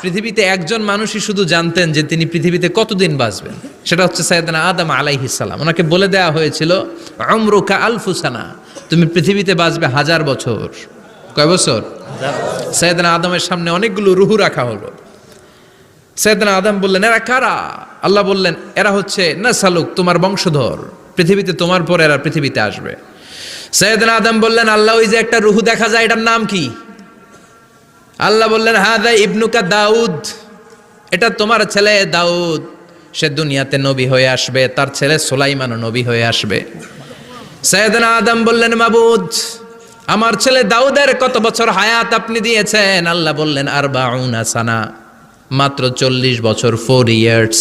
পৃথিবীতে একজন মানুষই শুধু জানতেন যে তিনি পৃথিবীতে কতদিন বাঁচবেন, সেটা হচ্ছে সাইয়েদনা আদম আলাইহিস সালাম। ওনাকে বলে দেওয়া হয়েছিল উমরুকা আলফু সানা, তুমি পৃথিবীতে বাঁচবে 1000 বছর। কয় বছর? সাইয়েদনা আদমের সামনে অনেকগুলো রুহু রাখা হলো। সাইয়েদনা আদম বললেন, এরা কারা? আল্লাহ বললেন, এরা হচ্ছে নাসালুক, তোমার বংশধর, পৃথিবীতে তোমার পর এরা পৃথিবীতে আসবে। সাইয়েদনা আদম বললেন, আল্লাহ ওই যে একটা রুহু দেখা যায়, এটার নাম কি? আল্লাহ বললেন, হাদা ইবনুকা দাউদ, এটা তোমার ছেলে দাউদ, সে দুনিয়াতে নবী হয়ে আসবে, তার ছেলে সুলাইমানও নবী হয়ে আসবে। সাইয়েদনা আদম বললেন, মাবুদ, আমার ছেলে দাউদের কত বছর হায়াত আপনি দিয়েছেন? আল্লাহ বললেন, 40 সানা, মাত্র 40 বছর, 4 ইয়ার্স,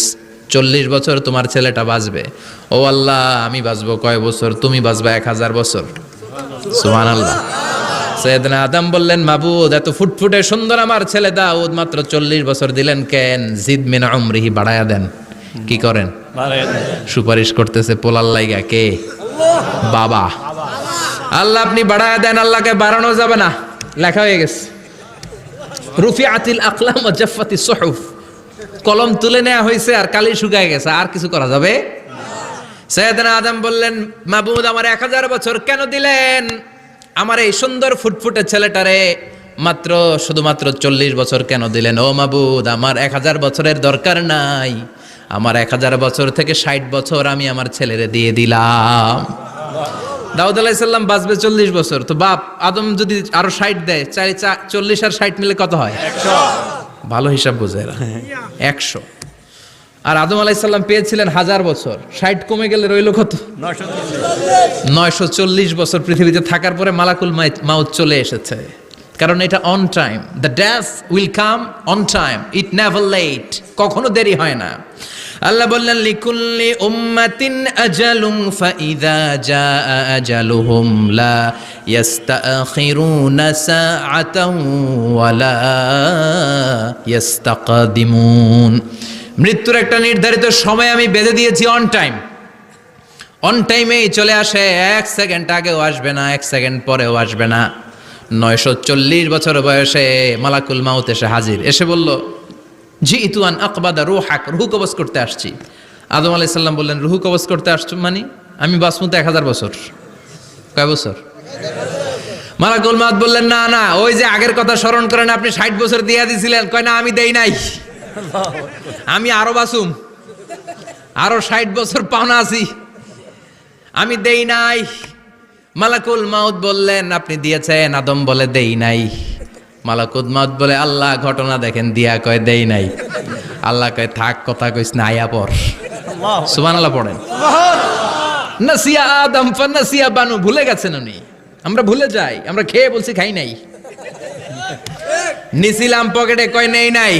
40 বছর তোমার ছেলেটা বাঁচবে। ও আল্লাহ, আমি বাঁচবো কয় বছর? তুমি বাঁচবা 1000 বছর। সুবহানাল্লাহ। সাইয়েদনা আদম বললেন, মাবুদ, এত ফুটফুটে সুন্দর আমার ছেলে দাউদ, মাত্র 40 বছর দিলেন কেন? জিদ মিন উমরিহি, বাড়ায়া দেন। কি করেন? সুপারিশ করতেছে পোলার লাইগা কে? বাবা। আল্লাহ আপনি বাড়ায়া দেন। আল্লাহকে বাড়ানো যাবে না, লেখা হয়ে গেছে। রুফিআতিল আকলাম ওয়া জাফফাতিস সুহুফ, কলম তুলে নেওয়া হয়েছে আর কালি শুকায় গেছে, আর কিছু করা যাবে? সাইয়েদনা আদম বললেন, মাবুদ, আমার 1000 বছর কেন দিলেন? আমার এই সুন্দর ফুটফুটে ছেলেটারে মাত্র শুধুমাত্র 40 বছর কেন দিলেন? ও মাবুদ, আমার 1000 বছরের দরকার নাই, আমার 1000 বছর থেকে 60 বছর আমি আমার ছেলেরে দিয়ে দিলাম। দাউদ আলাইহিস সালাম বাঁচবে 40 বছর, তো বাপ আদম যদি আরো 60 দেয়, 40 আর 60 মিলে কত হয়? 100। ভালো হিসাব বোঝে এরা, 100। আর আদম আলাইহিস সালাম পেয়েছিলেন 1000 বছর, 60 কমে গেলে রইল কত? 940 বছর পৃথিবীতে থাকার পরে মালাকুল মাউত চলে এসেছে। কারণ এটা on time, the death will come on time, it never late, কখনো দেরি হয় না। আল্লাহ বললেন, লিকুল্লি উম্মাতিন আজালুন ফাইযা জাআ আজালুহুম লা ইস্তাখিরুনা সাআতান ওয়া লা ইস্তাকদিমুন। মৃত্যুর একটা নির্ধারিত সময় আমি বেঁধে দিয়েছি, অন টাইম, অন টাইমেই চলে আসে, 1 সেকেন্ড আগেও আসবে না, 1 সেকেন্ড পরেও আসবে না। 940 বছর বয়সে মালাকুল মাউত এসে হাজির, এসে বলল, জিইতু আন আকবাদা রূহাক, রূহ কবজ করতে আসছি। আদম আলাইহিস সালাম বললেন, রূহ কবজ করতে আসছো মানে? আমি বাঁচবো তো 1000 বছর। কয় বছর? মালাকুল মাউত বললেন, না না, ওই যে আগের কথা স্মরণ করেন, আপনি 60 বছর দিয়ে দিয়েছিলেন। কয় না, আমি দেই নাই, আমি আরো বাঁচুম, আরো 60 বছর পাওনা আছি, আমি দেই নাই। মালাকুল মাউত বললেন, আপনি দিয়েছেন। আদম বলে, দেই নাই। মালাকুল মাউত বলে, আল্লাহ ঘটনা দেখেন, দিয়া কয় দেই নাই। আল্লাহ কয়, থাক, কথা কইস না, আয়া পড়। সুবহানাল্লাহ পড়েন। নাসিয়া আদম ফানাসিয়া বানু, ভুলে গেছেন উনি। আমরা ভুলে যাই, আমরা খেয়ে বলছি খাই নাই, নিছিলাম পকেটে, কয় নেই নাই।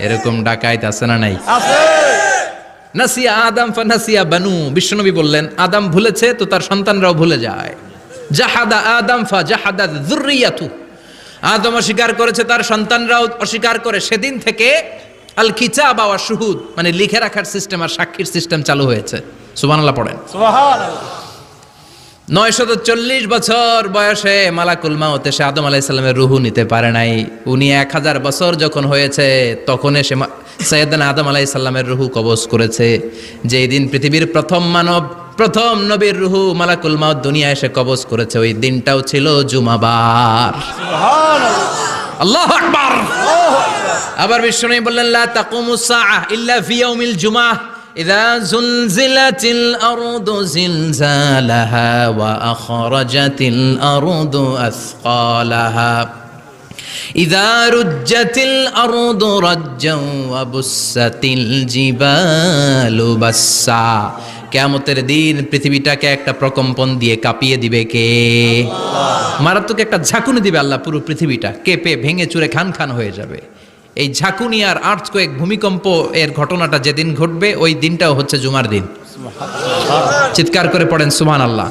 এরকম ডাকাইত আছে না নাই? নাসিয়া আদম ফানাসিয়া বানু, বিশ্বনবী বললেন, আদম ভুলেছে তো তার সন্তানরাও ভুলে যায়। জাহাদা আদম ফা জাহাদা যুররিয়াতু, আদম অস্বীকার করেছে, তার সন্তানরাও অস্বীকার করে। সেদিন থেকে আল কিতাব ওয়া শুহুদ, মানে লিখে রাখার সিস্টেম আর সাক্ষীর সিস্টেম চালু হয়েছে। সুবহানাল্লাহ পড়েন। সুবহানাল্লাহ। 940 বছর বয়সে মালাকুল মাউত এসে আদম আলাইহিস সালামের রূহ নিতে পারে নাই। উনি 1000 বছর যখন হয়েছে তখন এসে সাইয়েদনা আদম আলাইহিস সালামের রূহ কবজ করেছে। যেই দিন পৃথিবীর প্রথম মানব, প্রথম নবীর রূহ মালাকুল মাউত দুনিয়া এসে কবজ করেছে, ওই দিনটাও ছিল জুমাবার। সুবহানাল্লাহ, আল্লাহু আকবার। আবার বিশ্বনবী বললেন, লা তাকুমুস সাআহ ইল্লা ফি ইয়াউমিল জুমআহ ইযা যুলজিলাতিল আরদু জিলজালাহা ওয়া আখরাজাতিল আরদু আসকালাহা ইযা রুজ্জাতিল আরদু রাজ্জান ওয়া বুসাতিল জিবালু বাসসা। কিয়ামতের দিন পৃথিবীটাকে একটা প্রকম্পন দিয়ে কাঁপিয়ে দিবে কে? আল্লাহ। মারাত্মক একটা ঝাঁকুনি দিবে আল্লাহ, পুরো পৃথিবীটা কেঁপে ভেঙে চুরে খান খান হয়ে যাবে। এই ঝাঁকুনি আর আর্থকোয়েক, ভূমিকম্প এর ঘটনাটা যেদিন ঘটবে ওই দিনটাও হচ্ছে জুমার দিন। চিৎকার করে পড়েন সুবহানাল্লাহ।